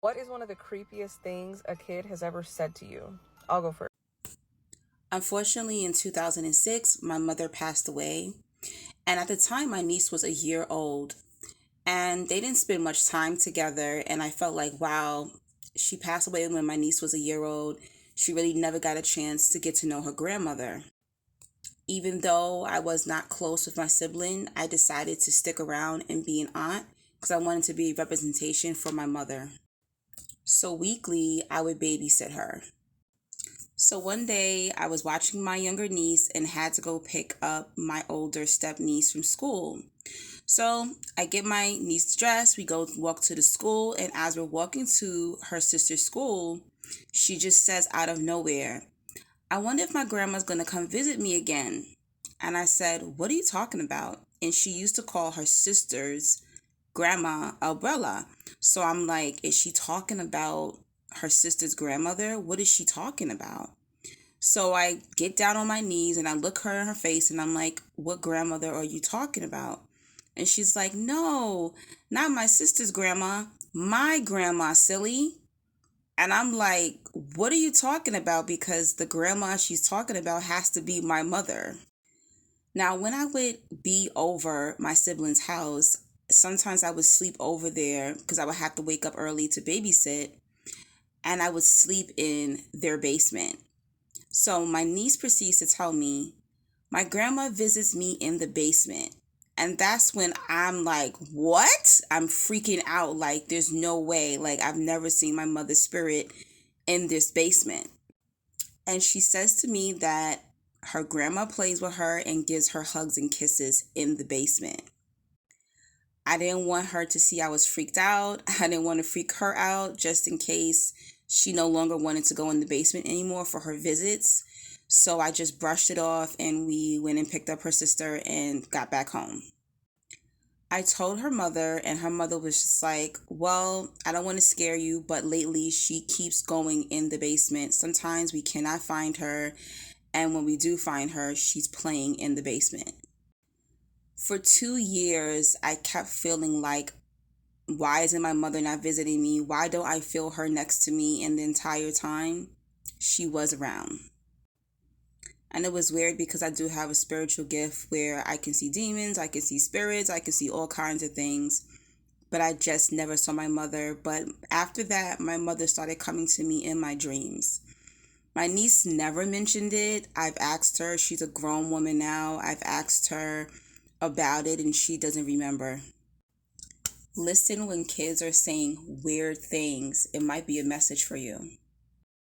What is one of the creepiest things a kid has ever said to you? I'll go first. Unfortunately, in 2006, my mother passed away. And at the time, my niece was a year old. And they didn't spend much time together. And I felt like, wow, she passed away when my niece was a year old. She really never got a chance to get to know her grandmother. Even though I was not close with my sibling, I decided to stick around and be an aunt because I wanted to be a representation for my mother. So weekly, I would babysit her. So one day I was watching my younger niece and had to go pick up my older step niece from school. So I get my niece dressed, we go walk to the school, and as we're walking to her sister's school, she just says out of nowhere, "I wonder if my grandma's gonna come visit me again." And I said, "What are you talking about?" And she used to call her sister's grandma Abuela. So I'm like, is she talking about her sister's grandmother? What is she talking about? So I get down on my knees and I look her in her face and I'm like, "What grandmother are you talking about?" And she's like, "No, not my sister's grandma, my grandma, silly." And I'm like, "What are you talking about?" Because the grandma she's talking about has to be my mother. Now, when I would be over my sibling's house, sometimes I would sleep over there because I would have to wake up early to babysit, and I would sleep in their basement. So my niece proceeds to tell me, "My grandma visits me in the basement." And that's when I'm like, what? I'm freaking out. Like, there's no way. Like, I've never seen my mother's spirit in this basement. And she says to me that her grandma plays with her and gives her hugs and kisses in the basement. I didn't want her to see I was freaked out. I didn't want to freak her out just in case she no longer wanted to go in the basement anymore for her visits. So I just brushed it off and we went and picked up her sister and got back home. I told her mother, and her mother was just like, "Well, I don't want to scare you, but lately she keeps going in the basement. Sometimes we cannot find her, and when we do find her, she's playing in the basement." For 2 years, I kept feeling like, why isn't my mother not visiting me? Why don't I feel her next to me? And the entire time, she was around. And it was weird because I do have a spiritual gift where I can see demons, I can see spirits, I can see all kinds of things. But I just never saw my mother. But after that, my mother started coming to me in my dreams. My niece never mentioned it. I've asked her, she's a grown woman now. I've asked her about it and she doesn't remember. Listen when kids are saying weird things. It might be a message for you.